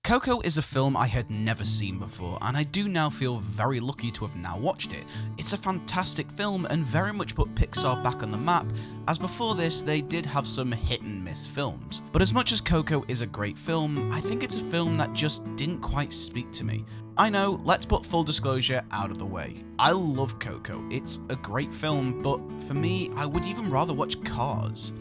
Coco is a film I had never seen before, and I do now feel very lucky to have now watched it. It's a fantastic film and very much put Pixar back on the map, as before this they did have some hit and miss films. But as much as Coco is a great film, I think it's a film that just didn't quite speak to me. I know, let's put full disclosure out of the way. I love Coco, it's a great film, but for me, I would even rather watch Cars.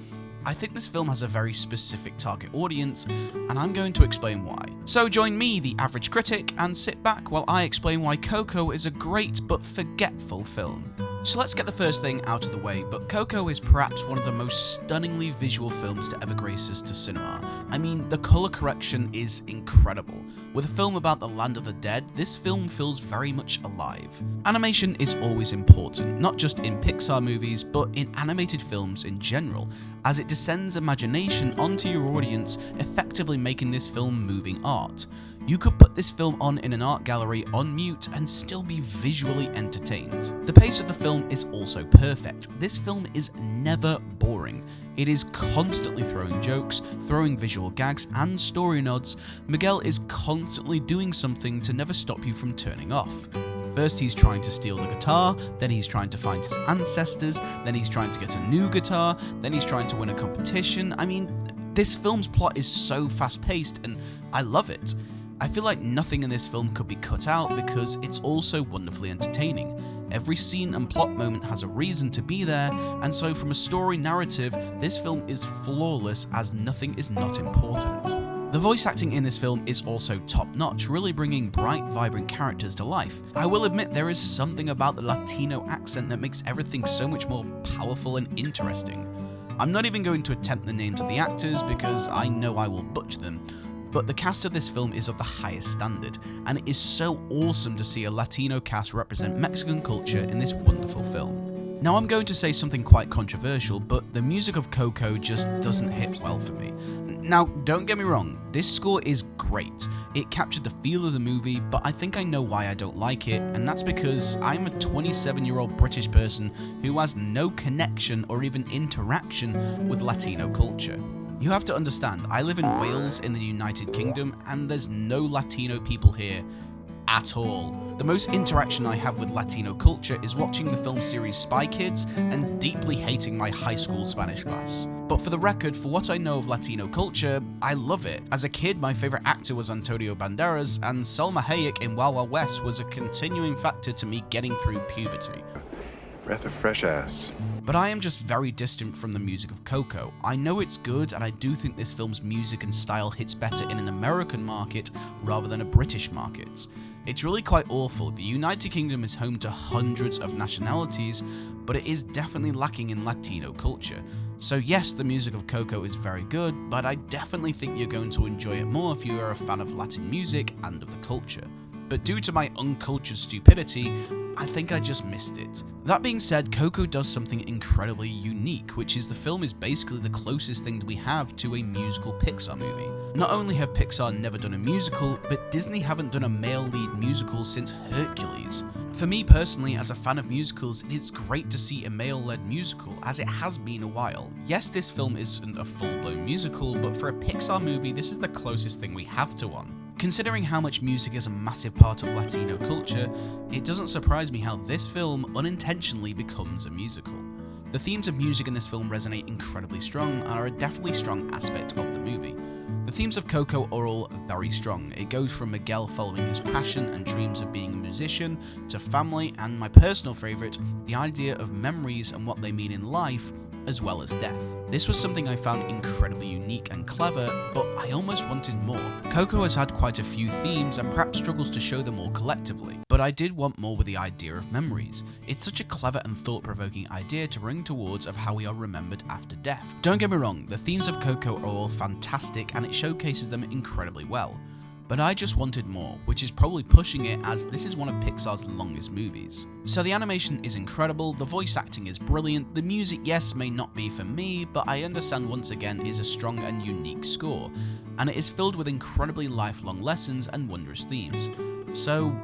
I think this film has a very specific target audience, and I'm going to explain why. So join me, the average critic, and sit back while I explain why Coco is a great but forgetful film. So let's get the first thing out of the way, but Coco is perhaps one of the most stunningly visual films to ever grace us to cinema. I mean, the colour correction is incredible. With a film about the land of the dead, this film feels very much alive. Animation is always important, not just in Pixar movies, but in animated films in general, as it descends imagination onto your audience, effectively making this film moving art. You could put this film on in an art gallery on mute and still be visually entertained. The pace of the film is also perfect. This film is never boring. It is constantly throwing jokes, throwing visual gags and story nods. Miguel is constantly doing something to never stop you from turning off. First he's trying to steal the guitar, then he's trying to find his ancestors, then he's trying to get a new guitar, then he's trying to win a competition. I mean, this film's plot is so fast-paced and I love it. I feel like nothing in this film could be cut out because it's also wonderfully entertaining. Every scene and plot moment has a reason to be there, and so from a story narrative, this film is flawless as nothing is not important. The voice acting in this film is also top-notch, really bringing bright, vibrant characters to life. I will admit there is something about the Latino accent that makes everything so much more powerful and interesting. I'm not even going to attempt the names of the actors because I know I will butcher them, but the cast of this film is of the highest standard, and it is so awesome to see a Latino cast represent Mexican culture in this wonderful film. Now I'm going to say something quite controversial, but the music of Coco just doesn't hit well for me. Now, don't get me wrong, this score is great. It captured the feel of the movie, but I think I know why I don't like it, and that's because I'm a 27-year-old British person who has no connection or even interaction with Latino culture. You have to understand, I live in Wales in the United Kingdom, and there's no Latino people here at all. The most interaction I have with Latino culture is watching the film series Spy Kids and deeply hating my high school Spanish class. But for the record, for what I know of Latino culture, I love it. As a kid, my favorite actor was Antonio Banderas, and Salma Hayek in Wild Wild West was a continuing factor to me getting through puberty. Breath of fresh ass. But I am just very distant from the music of Coco. I know it's good, and I do think this film's music and style hits better in an American market rather than a British market. It's really quite awful. The United Kingdom is home to hundreds of nationalities, but it is definitely lacking in Latino culture. So yes, the music of Coco is very good, but I definitely think you're going to enjoy it more if you are a fan of Latin music and of the culture. But due to my uncultured stupidity, I think I just missed it. That being said, Coco does something incredibly unique, which is the film is basically the closest thing we have to a musical Pixar movie. Not only have Pixar never done a musical, but Disney haven't done a male lead musical since Hercules. For me personally, as a fan of musicals, it is great to see a male-led musical, as it has been a while. Yes, this film isn't a full-blown musical, but for a Pixar movie, this is the closest thing we have to one. Considering how much music is a massive part of Latino culture, it doesn't surprise me how this film unintentionally becomes a musical. The themes of music in this film resonate incredibly strong and are a definitely strong aspect of the movie. The themes of Coco are all very strong. It goes from Miguel following his passion and dreams of being a musician, to family, and my personal favourite, the idea of memories and what they mean in life, as well as death. This was something I found incredibly unique and clever, but I almost wanted more. Coco has had quite a few themes and perhaps struggles to show them all collectively, but I did want more with the idea of memories. It's such a clever and thought-provoking idea to bring towards of how we are remembered after death. Don't get me wrong, the themes of Coco are all fantastic and it showcases them incredibly well. But I just wanted more, which is probably pushing it as this is one of Pixar's longest movies. So the animation is incredible, the voice acting is brilliant, the music yes may not be for me, but I understand once again is a strong and unique score, and it is filled with incredibly lifelong lessons and wondrous themes. So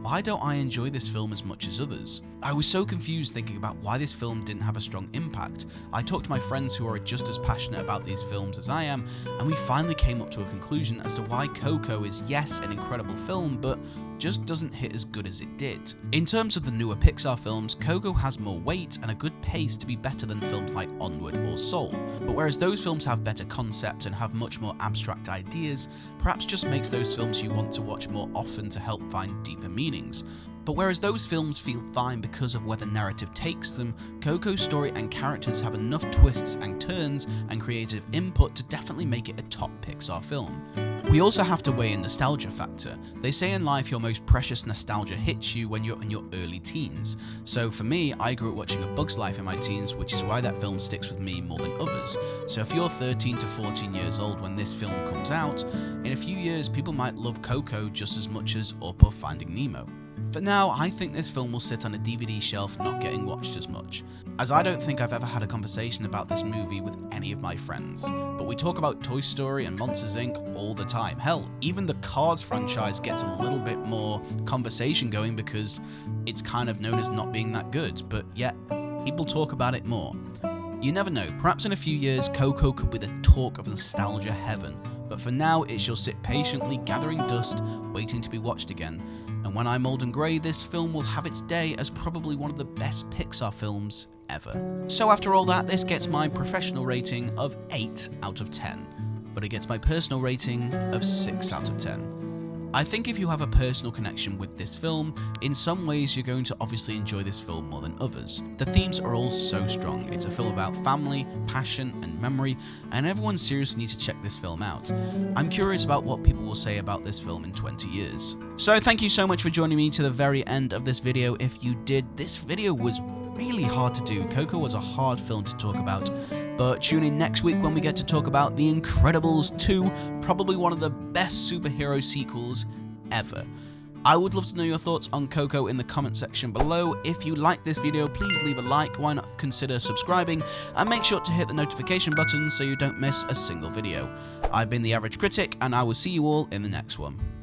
why don't I enjoy this film as much as others? I was so confused thinking about why this film didn't have a strong impact. I talked to my friends who are just as passionate about these films as I am, and we finally came up to a conclusion as to why Coco is, yes, an incredible film, but just doesn't hit as good as it did. In terms of the newer Pixar films, Coco has more weight and a good pace to be better than films like Onward or Soul. But whereas those films have better concept and have much more abstract ideas, perhaps just makes those films you want to watch more often to help find deeper meanings. But whereas those films feel fine because of where the narrative takes them, Coco's story and characters have enough twists and turns and creative input to definitely make it a top Pixar film. We also have to weigh in nostalgia factor. They say in life your most precious nostalgia hits you when you're in your early teens. So for me, I grew up watching A Bug's Life in my teens, which is why that film sticks with me more than others. So if you're 13 to 14 years old when this film comes out, in a few years people might love Coco just as much as Up or Finding Nemo. For now, I think this film will sit on a DVD shelf not getting watched as much, as I don't think I've ever had a conversation about this movie with any of my friends. But we talk about Toy Story and Monsters Inc. all the time. Hell, even the Cars franchise gets a little bit more conversation going because it's kind of known as not being that good, but yet people talk about it more. You never know, perhaps in a few years Coco could be the talk of nostalgia heaven, but for now it shall sit patiently gathering dust, waiting to be watched again. And when I'm old and grey, this film will have its day as probably one of the best Pixar films ever. So after all that, this gets my professional rating of 8 out of 10, but it gets my personal rating of 6 out of 10. I think if you have a personal connection with this film, in some ways you're going to obviously enjoy this film more than others. The themes are all so strong. It's a film about family, passion, and memory, and everyone seriously needs to check this film out. I'm curious about what people will say about this film in 20 years. So thank you so much for joining me to the very end of this video. If you did, this video was really hard to do. Coco was a hard film to talk about, but tune in next week when we get to talk about The Incredibles 2, probably one of the best superhero sequels ever. I would love to know your thoughts on Coco in the comment section below. If you like this video, please leave a like, why not consider subscribing, and make sure to hit the notification button so you don't miss a single video. I've been The Average Critic, and I will see you all in the next one.